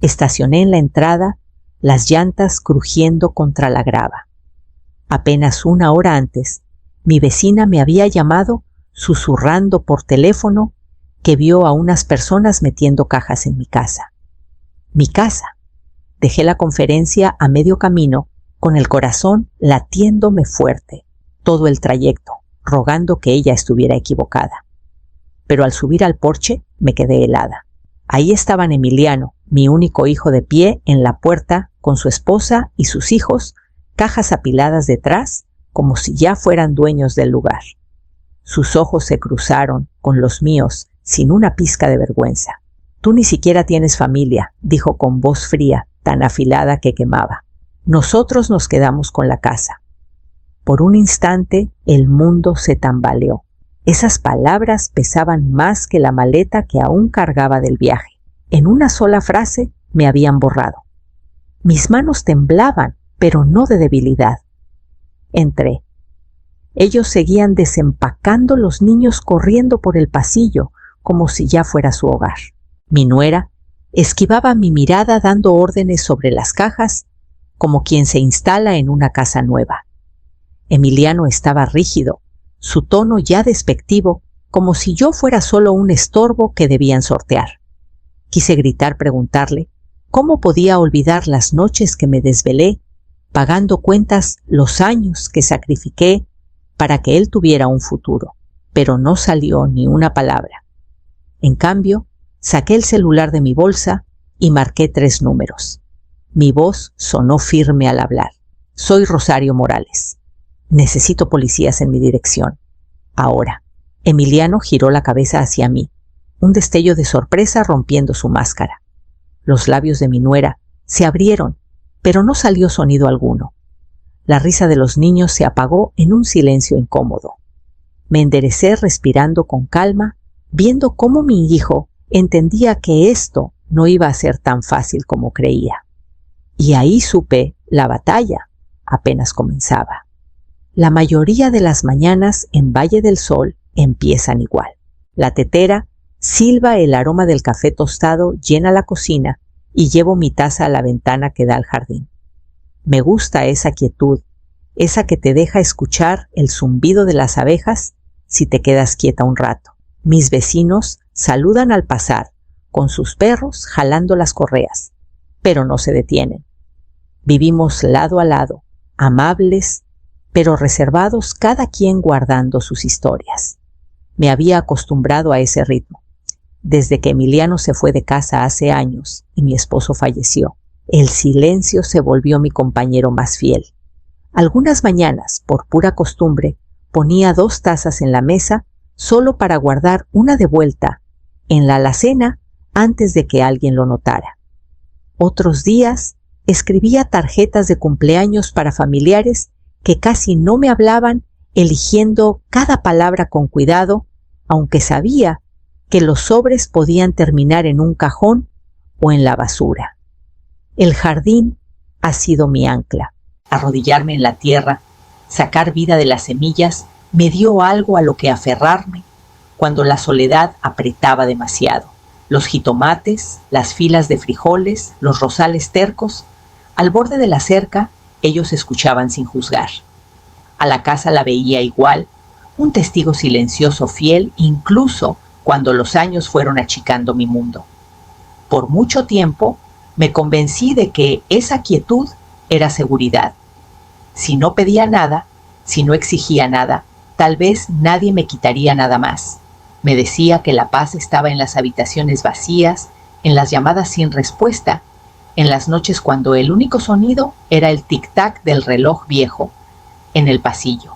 Estacioné en la entrada, las llantas crujiendo contra la grava. Apenas 1 hora antes, mi vecina me había llamado susurrando por teléfono que vio a unas personas metiendo cajas en mi casa. Mi casa. Dejé la conferencia a medio camino, con el corazón latiéndome fuerte, todo el trayecto, rogando que ella estuviera equivocada. Pero al subir al porche me quedé helada. Ahí estaban Emiliano, mi único hijo, de pie en la puerta con su esposa y sus hijos, cajas apiladas detrás, como si ya fueran dueños del lugar. Sus ojos se cruzaron con los míos sin una pizca de vergüenza. «Tú ni siquiera tienes familia», dijo con voz fría, tan afilada que quemaba. «Nosotros nos quedamos con la casa». Por un instante el mundo se tambaleó. Esas palabras pesaban más que la maleta que aún cargaba del viaje. En una sola frase me habían borrado. Mis manos temblaban, pero no de debilidad. Entré. Ellos seguían desempacando, los niños corriendo por el pasillo como si ya fuera su hogar. Mi nuera esquivaba mi mirada dando órdenes sobre las cajas como quien se instala en una casa nueva. Emiliano estaba rígido, su tono ya despectivo, como si yo fuera solo un estorbo que debían sortear. Quise gritar, preguntarle cómo podía olvidar las noches que me desvelé, pagando cuentas, los años que sacrifiqué para que él tuviera un futuro, pero no salió ni una palabra. En cambio, saqué el celular de mi bolsa y marqué 3 números. Mi voz sonó firme al hablar. «Soy Rosario Morales. Necesito policías en mi dirección. Ahora». Emiliano giró la cabeza hacia mí, un destello de sorpresa rompiendo su máscara. Los labios de mi nuera se abrieron, pero no salió sonido alguno. La risa de los niños se apagó en un silencio incómodo. Me enderecé respirando con calma, viendo cómo mi hijo entendía que esto no iba a ser tan fácil como creía. Y ahí supe, la batalla apenas comenzaba. La mayoría de las mañanas en Valle del Sol empiezan igual. La tetera silba, el aroma del café tostado llena la cocina y llevo mi taza a la ventana que da al jardín. Me gusta esa quietud, esa que te deja escuchar el zumbido de las abejas si te quedas quieta un rato. Mis vecinos saludan al pasar, con sus perros jalando las correas, pero no se detienen. Vivimos lado a lado, amables, pero reservados, cada quien guardando sus historias. Me había acostumbrado a ese ritmo. Desde que Emiliano se fue de casa hace años y mi esposo falleció, el silencio se volvió mi compañero más fiel. Algunas mañanas, por pura costumbre, ponía 2 tazas en la mesa solo para guardar una de vuelta en la alacena antes de que alguien lo notara. Otros días escribía tarjetas de cumpleaños para familiares que casi no me hablaban, eligiendo cada palabra con cuidado, aunque sabía que los sobres podían terminar en un cajón o en la basura. El jardín ha sido mi ancla. Arrodillarme en la tierra, sacar vida de las semillas, me dio algo a lo que aferrarme cuando la soledad apretaba demasiado. Los jitomates, las filas de frijoles, los rosales tercos, al borde de la cerca, ellos escuchaban sin juzgar. A la casa la veía igual, un testigo silencioso fiel, incluso cuando los años fueron achicando mi mundo. Por mucho tiempo me convencí de que esa quietud era seguridad. Si no pedía nada, si no exigía nada, tal vez nadie me quitaría nada más. Me decía que la paz estaba en las habitaciones vacías, en las llamadas sin respuesta, en las noches cuando el único sonido era el tic-tac del reloj viejo en el pasillo.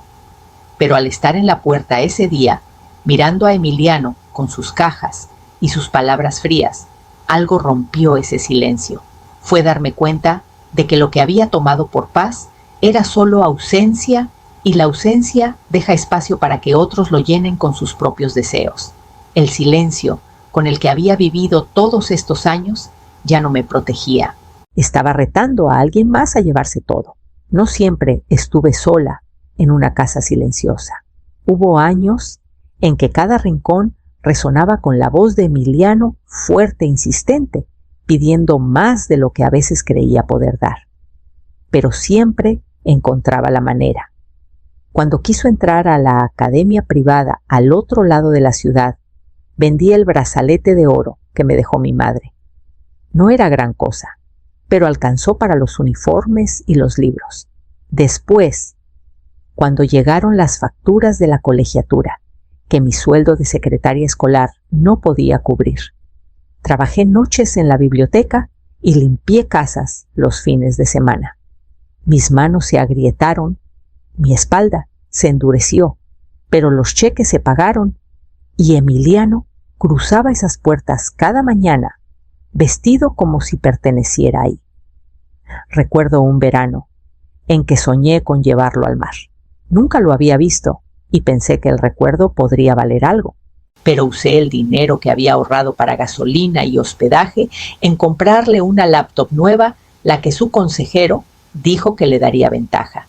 Pero al estar en la puerta ese día, mirando a Emiliano con sus cajas y sus palabras frías, algo rompió ese silencio. Fue darme cuenta de que lo que había tomado por paz era solo ausencia, y la ausencia deja espacio para que otros lo llenen con sus propios deseos. El silencio con el que había vivido todos estos años ya no me protegía. Estaba retando a alguien más a llevarse todo. No siempre estuve sola en una casa silenciosa. Hubo años en que cada rincón resonaba con la voz de Emiliano, fuerte e insistente, pidiendo más de lo que a veces creía poder dar. Pero siempre encontraba la manera. Cuando quiso entrar a la academia privada al otro lado de la ciudad, vendí el brazalete de oro que me dejó mi madre. No era gran cosa, pero alcanzó para los uniformes y los libros. Después, cuando llegaron las facturas de la colegiatura, que mi sueldo de secretaria escolar no podía cubrir, trabajé noches en la biblioteca y limpié casas los fines de semana. Mis manos se agrietaron, mi espalda se endureció, pero los cheques se pagaron y Emiliano cruzaba esas puertas cada mañana, vestido como si perteneciera ahí. Recuerdo un verano en que soñé con llevarlo al mar. Nunca lo había visto y pensé que el recuerdo podría valer algo, pero usé el dinero que había ahorrado para gasolina y hospedaje en comprarle una laptop nueva, la que su consejero dijo que le daría ventaja.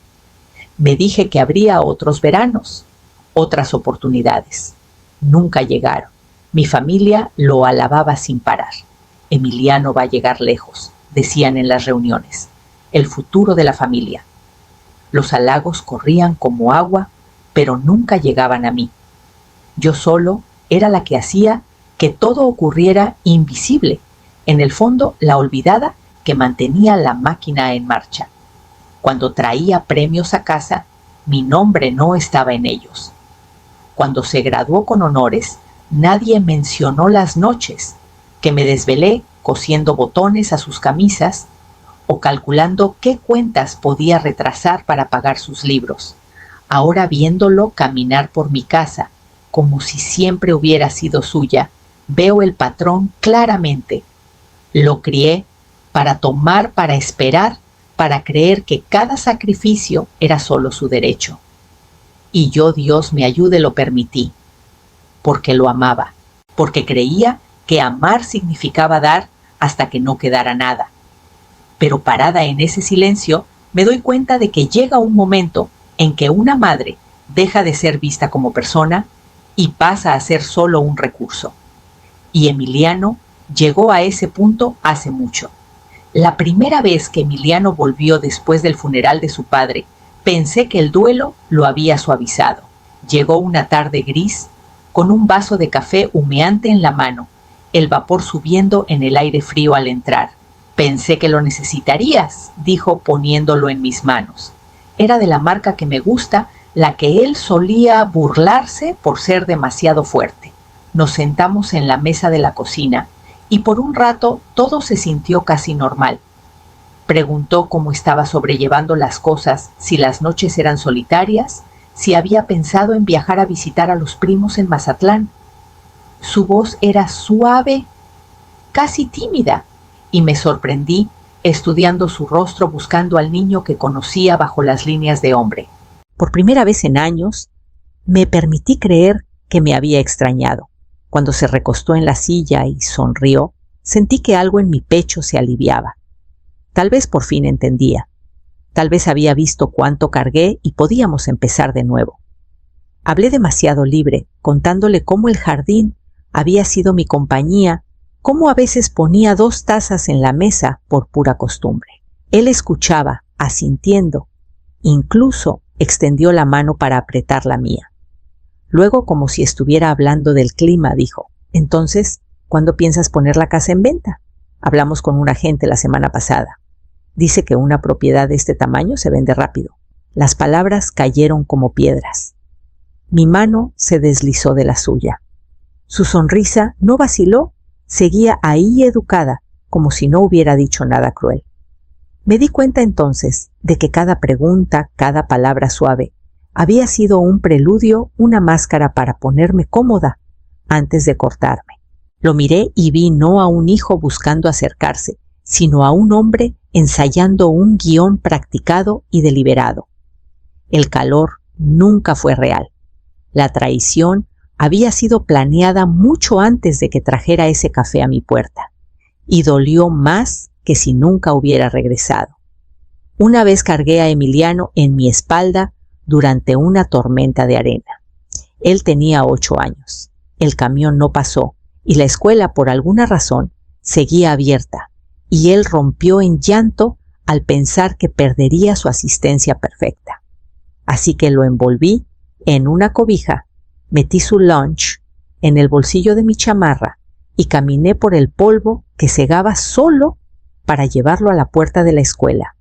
Me dije que habría otros veranos, otras oportunidades. Nunca llegaron. Mi familia lo alababa sin parar. Emiliano va a llegar lejos, decían en las reuniones. El futuro de la familia. Los halagos corrían como agua, pero nunca llegaban a mí. Yo solo era la que hacía que todo ocurriera invisible. En el fondo, la olvidada que mantenía la máquina en marcha. Cuando traía premios a casa, mi nombre no estaba en ellos. Cuando se graduó con honores, nadie mencionó las noches que me desvelé cosiendo botones a sus camisas o calculando qué cuentas podía retrasar para pagar sus libros. Ahora viéndolo caminar por mi casa, como si siempre hubiera sido suya, veo el patrón claramente. Lo crié para tomar, para esperar, para creer que cada sacrificio era solo su derecho. Y yo, Dios me ayude, lo permití, porque lo amaba, porque creía que amar significaba dar hasta que no quedara nada. Pero parada en ese silencio, me doy cuenta de que llega un momento en que una madre deja de ser vista como persona y pasa a ser solo un recurso. Y Emiliano llegó a ese punto hace mucho. La primera vez que Emiliano volvió después del funeral de su padre, pensé que el duelo lo había suavizado. Llegó una tarde gris, con un vaso de café humeante en la mano, el vapor subiendo en el aire frío al entrar. Pensé que lo necesitarías, dijo poniéndolo en mis manos. Era de la marca que me gusta, la que él solía burlarse por ser demasiado fuerte. Nos sentamos en la mesa de la cocina y por un rato todo se sintió casi normal. Preguntó cómo estaba sobrellevando las cosas, si las noches eran solitarias, si había pensado en viajar a visitar a los primos en Mazatlán. Su voz era suave, casi tímida, y me sorprendí estudiando su rostro buscando al niño que conocía bajo las líneas de hombre. Por primera vez en años, me permití creer que me había extrañado. Cuando se recostó en la silla y sonrió, sentí que algo en mi pecho se aliviaba. Tal vez por fin entendía. Tal vez había visto cuánto cargué y podíamos empezar de nuevo. Hablé demasiado libre, contándole cómo el jardín había sido mi compañía, cómo a veces ponía 2 tazas en la mesa por pura costumbre. Él escuchaba, asintiendo, incluso extendió la mano para apretar la mía. Luego, como si estuviera hablando del clima, dijo: «Entonces, ¿cuándo piensas poner la casa en venta? Hablamos con un agente la semana pasada. Dice que una propiedad de este tamaño se vende rápido». Las palabras cayeron como piedras. Mi mano se deslizó de la suya. Su sonrisa no vaciló, seguía ahí educada, como si no hubiera dicho nada cruel. Me di cuenta entonces de que cada pregunta, cada palabra suave, había sido un preludio, una máscara para ponerme cómoda antes de cortarme. Lo miré y vi no a un hijo buscando acercarse, sino a un hombre ensayando un guión practicado y deliberado. El calor nunca fue real. La traición había sido planeada mucho antes de que trajera ese café a mi puerta, y dolió más que si nunca hubiera regresado. Una vez cargué a Emiliano en mi espalda durante una tormenta de arena. Él tenía 8 años. El camión no pasó y la escuela, por alguna razón, seguía abierta, y él rompió en llanto al pensar que perdería su asistencia perfecta. Así que lo envolví en una cobija, metí su lunch en el bolsillo de mi chamarra y caminé por el polvo que cegaba solo para llevarlo a la puerta de la escuela,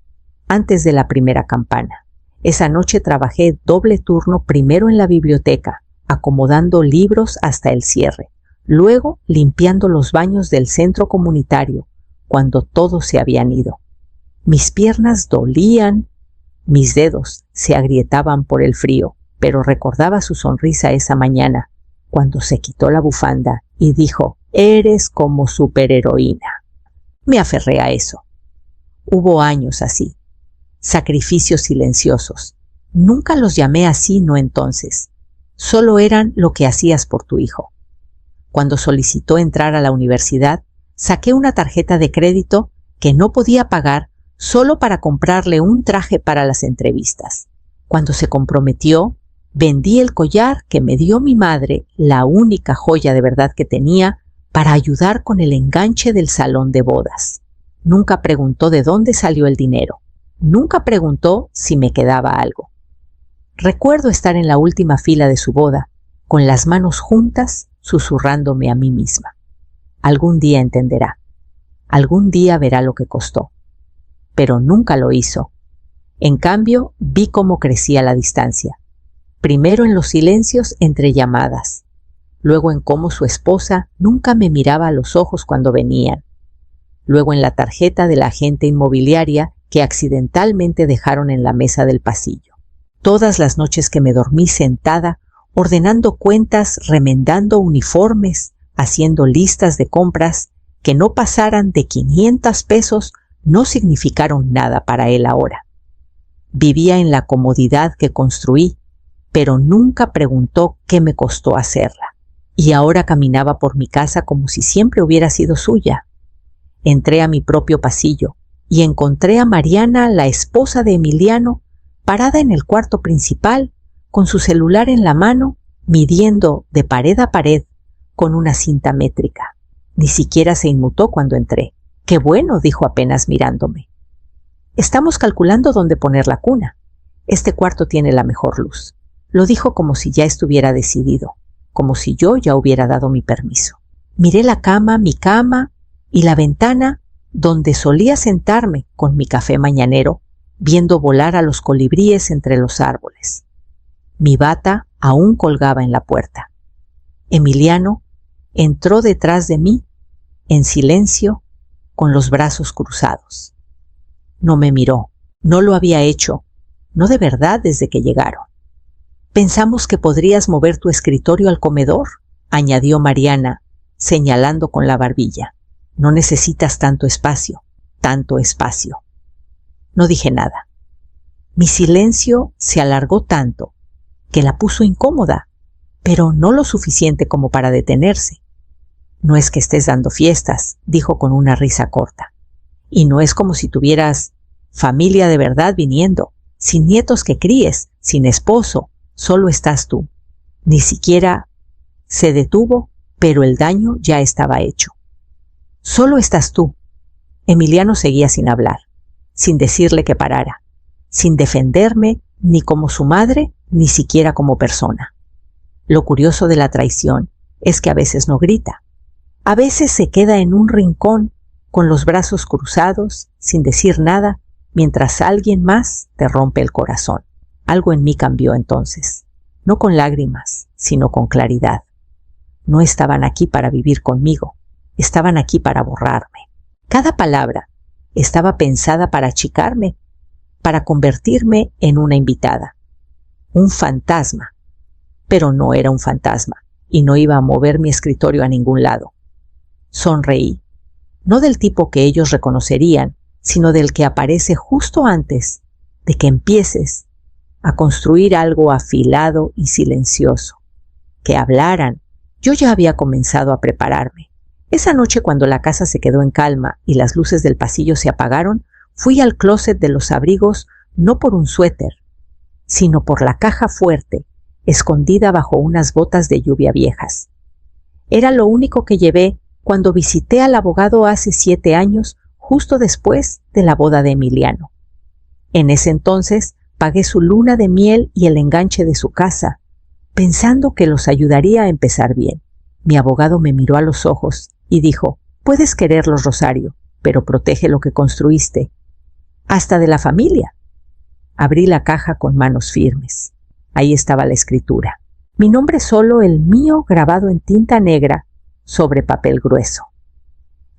antes de la primera campana. Esa noche trabajé doble turno, primero en la biblioteca, acomodando libros hasta el cierre, luego limpiando los baños del centro comunitario, cuando todos se habían ido. Mis piernas dolían, mis dedos se agrietaban por el frío, pero recordaba su sonrisa esa mañana, cuando se quitó la bufanda y dijo: «Eres como superheroína». Me aferré a eso. Hubo años así, sacrificios silenciosos. Nunca los llamé así, no entonces. Solo eran lo que hacías por tu hijo. Cuando solicitó entrar a la universidad, saqué una tarjeta de crédito que no podía pagar solo para comprarle un traje para las entrevistas. Cuando se comprometió, vendí el collar que me dio mi madre, la única joya de verdad que tenía, para ayudar con el enganche del salón de bodas. Nunca preguntó de dónde salió el dinero. Nunca preguntó si me quedaba algo. Recuerdo estar en la última fila de su boda, con las manos juntas, susurrándome a mí misma: algún día entenderá, algún día verá lo que costó. Pero nunca lo hizo. En cambio, vi cómo crecía la distancia. Primero en los silencios entre llamadas, luego en cómo su esposa nunca me miraba a los ojos cuando venían, luego en la tarjeta de la agente inmobiliaria que accidentalmente dejaron en la mesa del pasillo. Todas las noches que me dormí sentada, ordenando cuentas, remendando uniformes, haciendo listas de compras que no pasaran de 500 pesos, no significaron nada para él ahora. Vivía en la comodidad que construí, pero nunca preguntó qué me costó hacerla. Y ahora caminaba por mi casa como si siempre hubiera sido suya. Entré a mi propio pasillo y encontré a Mariana, la esposa de Emiliano, parada en el cuarto principal, con su celular en la mano, midiendo de pared a pared con una cinta métrica. Ni siquiera se inmutó cuando entré. «Qué bueno», dijo apenas mirándome. «Estamos calculando dónde poner la cuna. Este cuarto tiene la mejor luz». Lo dijo como si ya estuviera decidido, como si yo ya hubiera dado mi permiso. Miré la cama, mi cama y la ventana donde solía sentarme con mi café mañanero, viendo volar a los colibríes entre los árboles. Mi bata aún colgaba en la puerta. Emiliano entró detrás de mí, en silencio, con los brazos cruzados. No me miró, no lo había hecho, no de verdad desde que llegaron. «Pensamos que podrías mover tu escritorio al comedor», añadió Mariana, señalando con la barbilla. «No necesitas tanto espacio, tanto espacio». No dije nada. Mi silencio se alargó tanto que la puso incómoda, pero no lo suficiente como para detenerse. «No es que estés dando fiestas», dijo con una risa corta. «Y no es como si tuvieras familia de verdad viniendo, sin nietos que críes, sin esposo. Solo estás tú». Ni siquiera se detuvo, pero el daño ya estaba hecho. «Solo estás tú». Emiliano seguía sin hablar, sin decirle que parara, sin defenderme ni como su madre, ni siquiera como persona. Lo curioso de la traición es que a veces no grita. A veces se queda en un rincón, con los brazos cruzados, sin decir nada, mientras alguien más te rompe el corazón. Algo en mí cambió entonces, no con lágrimas, sino con claridad. No estaban aquí para vivir conmigo, estaban aquí para borrarme. Cada palabra estaba pensada para achicarme, para convertirme en una invitada. Un fantasma, pero no era un fantasma, y no iba a mover mi escritorio a ningún lado. Sonreí, no del tipo que ellos reconocerían, sino del que aparece justo antes de que empieces a construir algo afilado y silencioso. Que hablaran. Yo ya había comenzado a prepararme. Esa noche, cuando la casa se quedó en calma y las luces del pasillo se apagaron, fui al closet de los abrigos no por un suéter, sino por la caja fuerte, escondida bajo unas botas de lluvia viejas. Era lo único que llevé cuando visité al abogado hace 7 años, justo después de la boda de Emiliano. En ese entonces pagué su luna de miel y el enganche de su casa, pensando que los ayudaría a empezar bien. Mi abogado me miró a los ojos y dijo: «Puedes quererlos, Rosario, pero protege lo que construiste, hasta de la familia». Abrí la caja con manos firmes. Ahí estaba la escritura. Mi nombre solo, el mío, grabado en tinta negra sobre papel grueso.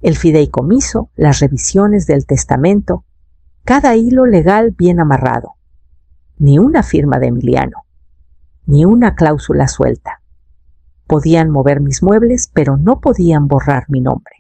El fideicomiso, las revisiones del testamento, cada hilo legal bien amarrado. Ni una firma de Emiliano, ni una cláusula suelta. Podían mover mis muebles, pero no podían borrar mi nombre.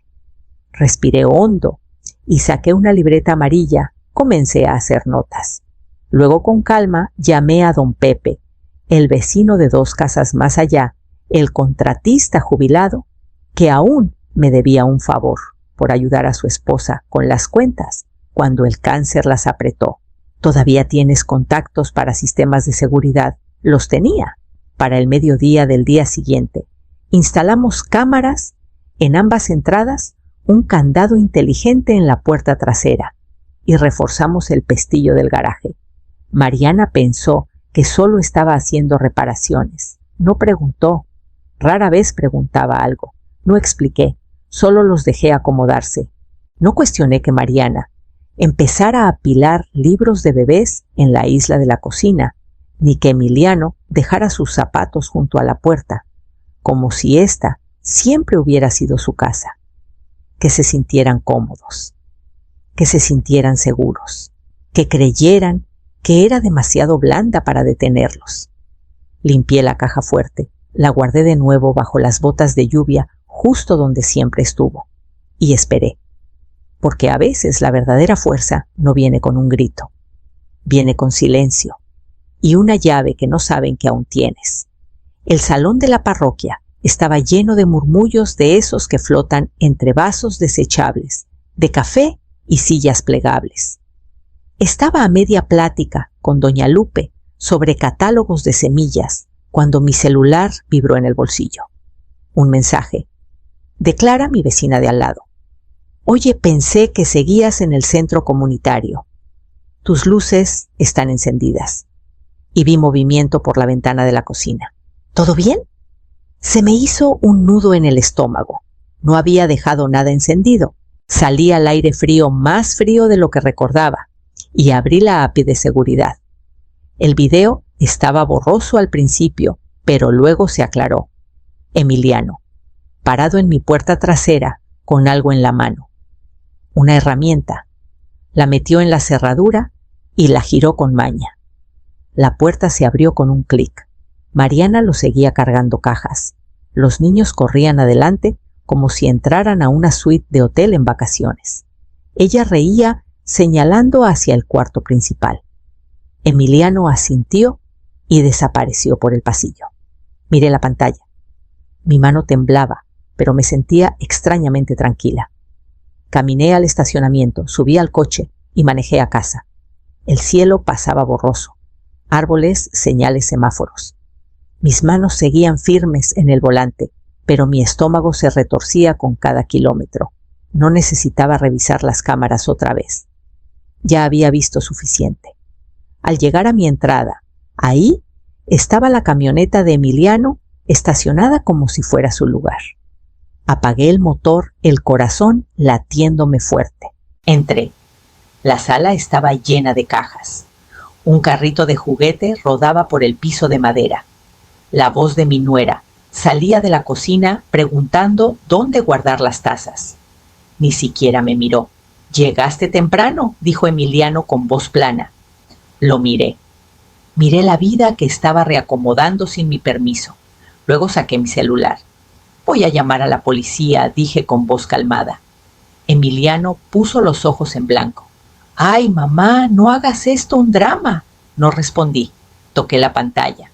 Respiré hondo y saqué una libreta amarilla. Comencé a hacer notas. Luego, con calma, llamé a don Pepe, el vecino de 2 casas más allá, el contratista jubilado, que aún me debía un favor por ayudar a su esposa con las cuentas cuando el cáncer las apretó. «¿Todavía tienes contactos para sistemas de seguridad?» Los tenía. Para el mediodía del día siguiente, instalamos cámaras en ambas entradas, un candado inteligente en la puerta trasera y reforzamos el pestillo del garaje. Mariana pensó que solo estaba haciendo reparaciones. No preguntó. Rara vez preguntaba algo. No expliqué. Solo los dejé acomodarse. No cuestioné que Mariana empezara a apilar libros de bebés en la isla de la cocina, ni que Emiliano dejara sus zapatos junto a la puerta, como si ésta siempre hubiera sido su casa. Que se sintieran cómodos, que se sintieran seguros, que creyeran que era demasiado blanda para detenerlos. Limpié la caja fuerte, la guardé de nuevo bajo las botas de lluvia justo donde siempre estuvo, y esperé, porque a veces la verdadera fuerza no viene con un grito, viene con silencio y una llave que no saben que aún tienes. El salón de la parroquia estaba lleno de murmullos de esos que flotan entre vasos desechables, de café y sillas plegables. Estaba a media plática con doña Lupe sobre catálogos de semillas cuando mi celular vibró en el bolsillo. Un mensaje. De Clara, mi vecina de al lado. «Oye, pensé que seguías en el centro comunitario. Tus luces están encendidas». Y vi movimiento por la ventana de la cocina. «¿Todo bien?» Se me hizo un nudo en el estómago. No había dejado nada encendido. Salí al aire frío, más frío de lo que recordaba, y abrí la API de seguridad. El video estaba borroso al principio, pero luego se aclaró. Emiliano, parado en mi puerta trasera con algo en la mano. Una herramienta. La metió en la cerradura y la giró con maña. La puerta se abrió con un clic. Mariana lo seguía cargando cajas. Los niños corrían adelante como si entraran a una suite de hotel en vacaciones. Ella reía señalando hacia el cuarto principal. Emiliano asintió y desapareció por el pasillo. Miré la pantalla. Mi mano temblaba, pero me sentía extrañamente tranquila. Caminé al estacionamiento, subí al coche y manejé a casa. El cielo pasaba borroso. Árboles, señales, semáforos. Mis manos seguían firmes en el volante, pero mi estómago se retorcía con cada kilómetro. No necesitaba revisar las cámaras otra vez. Ya había visto suficiente. Al llegar a mi entrada, ahí estaba la camioneta de Emiliano estacionada como si fuera su lugar. Apagué el motor, el corazón latiéndome fuerte. Entré. La sala estaba llena de cajas. Un carrito de juguete rodaba por el piso de madera. La voz de mi nuera salía de la cocina preguntando dónde guardar las tazas. Ni siquiera me miró. «¿Llegaste temprano?», dijo Emiliano con voz plana. Lo miré. Miré la vida que estaba reacomodando sin mi permiso. Luego saqué mi celular. «Voy a llamar a la policía», dije con voz calmada. Emiliano puso los ojos en blanco. «Ay, mamá, no hagas esto un drama». No respondí. Toqué la pantalla.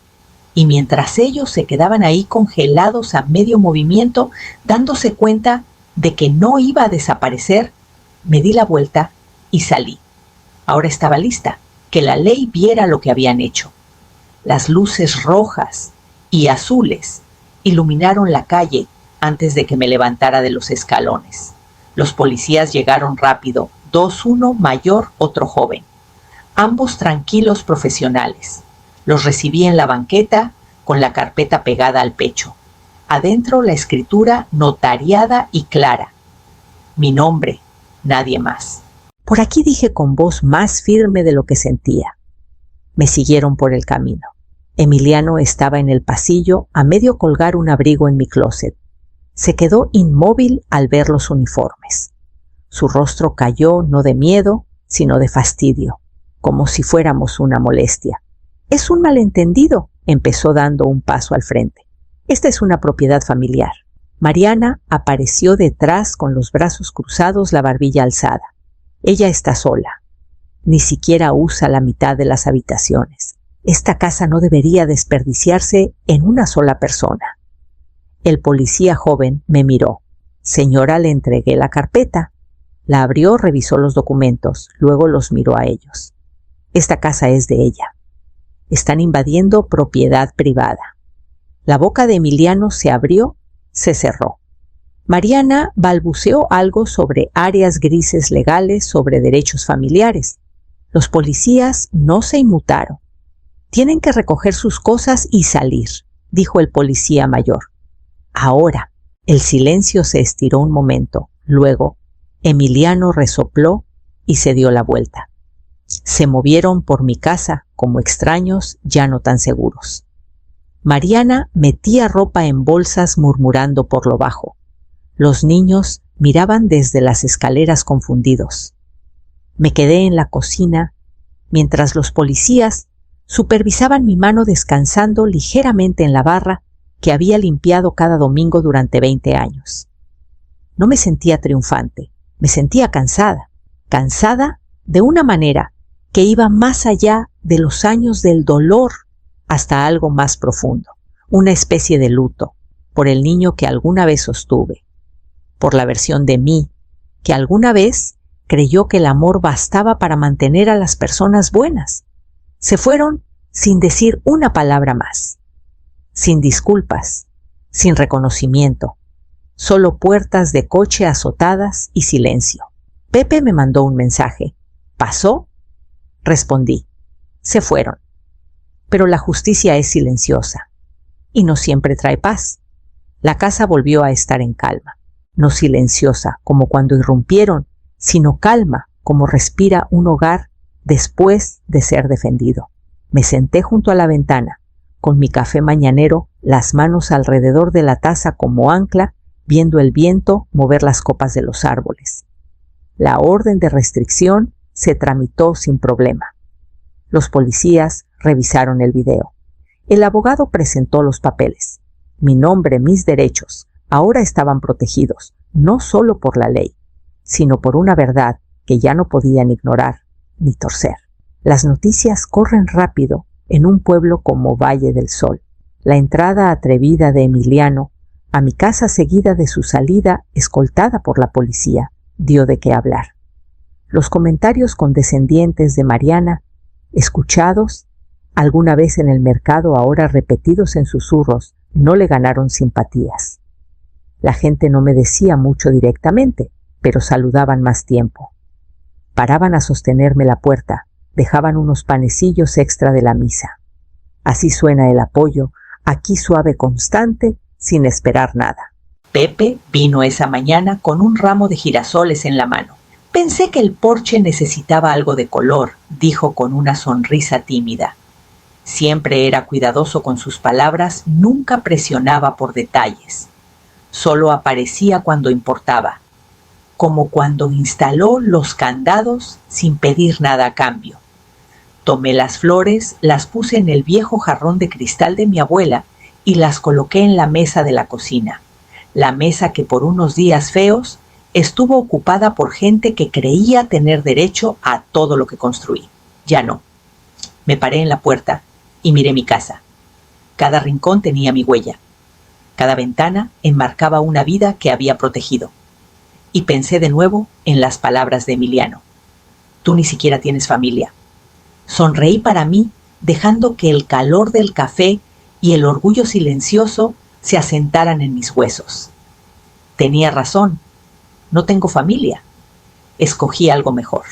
Y mientras ellos se quedaban ahí congelados a medio movimiento, dándose cuenta de que no iba a desaparecer, me di la vuelta y salí. Ahora estaba lista, que la ley viera lo que habían hecho. Las luces rojas y azules iluminaron la calle antes de que me levantara de los escalones. Los policías llegaron rápido, 2, uno mayor, otro joven. Ambos tranquilos profesionales. Los recibí en la banqueta con la carpeta pegada al pecho. Adentro la escritura notariada y clara. Mi nombre, nadie más. Por aquí dije con voz más firme de lo que sentía. Me siguieron por el camino. Emiliano estaba en el pasillo a medio colgar un abrigo en mi closet. Se quedó inmóvil al ver los uniformes. Su rostro cayó no de miedo, sino de fastidio, como si fuéramos una molestia. Es un malentendido, empezó dando un paso al frente. Esta es una propiedad familiar. Mariana apareció detrás con los brazos cruzados, la barbilla alzada. Ella está sola. Ni siquiera usa la mitad de las habitaciones. Esta casa no debería desperdiciarse en una sola persona. El policía joven me miró. Señora, le entregué la carpeta. La abrió, revisó los documentos, luego los miró a ellos. Esta casa es de ella. Están invadiendo propiedad privada. La boca de Emiliano se abrió, se cerró. Mariana balbuceó algo sobre áreas grises legales, sobre derechos familiares. Los policías no se inmutaron. Tienen que recoger sus cosas y salir, dijo el policía mayor. Ahora. El silencio se estiró un momento. Luego, Emiliano resopló y se dio la vuelta. Se movieron por mi casa como extraños ya no tan seguros. Mariana metía ropa en bolsas murmurando por lo bajo. Los niños miraban desde las escaleras confundidos. Me quedé en la cocina mientras los policías supervisaban mi mano descansando ligeramente en la barra que había limpiado cada domingo durante 20 años. No me sentía triunfante, me sentía cansada de una manera que iba más allá de los años del dolor hasta algo más profundo, una especie de luto por el niño que alguna vez sostuve, por la versión de mí que alguna vez creyó que el amor bastaba para mantener a las personas buenas. Se fueron sin decir una palabra más, sin disculpas, sin reconocimiento, solo puertas de coche azotadas y silencio. Pepe me mandó un mensaje. ¿Pasó? Respondí. Se fueron. Pero la justicia es silenciosa y no siempre trae paz. La casa volvió a estar en calma, no silenciosa como cuando irrumpieron, sino calma como respira un hogar después de ser defendido. Me senté junto a la ventana, con mi café mañanero, las manos alrededor de la taza como ancla, viendo el viento mover las copas de los árboles. La orden de restricción se tramitó sin problema. Los policías revisaron el video. El abogado presentó los papeles. Mi nombre, mis derechos, ahora estaban protegidos, no solo por la ley, sino por una verdad que ya no podían ignorar ni torcer. Las noticias corren rápido en un pueblo como Valle del Sol. La entrada atrevida de Emiliano a mi casa seguida de su salida escoltada por la policía dio de qué hablar. Los comentarios condescendientes de Mariana, escuchados alguna vez en el mercado, ahora repetidos en susurros, no le ganaron simpatías. La gente no me decía mucho directamente, pero saludaban más tiempo. Paraban a sostenerme la puerta, dejaban unos panecillos extra de la misa. Así suena el apoyo, aquí suave, constante, sin esperar nada. Pepe vino esa mañana con un ramo de girasoles en la mano. Pensé que el porche necesitaba algo de color, dijo con una sonrisa tímida. Siempre era cuidadoso con sus palabras, nunca presionaba por detalles. Solo aparecía cuando importaba, como cuando instaló los candados sin pedir nada a cambio. Tomé las flores, las puse en el viejo jarrón de cristal de mi abuela y las coloqué en la mesa de la cocina. La mesa que por unos días feos estuvo ocupada por gente que creía tener derecho a todo lo que construí. Ya no. Me paré en la puerta y miré mi casa. Cada rincón tenía mi huella. Cada ventana enmarcaba una vida que había protegido. Y pensé de nuevo en las palabras de Emiliano. Tú ni siquiera tienes familia. Sonreí para mí, dejando que el calor del café y el orgullo silencioso se asentaran en mis huesos. Tenía razón. No tengo familia. Escogí algo mejor.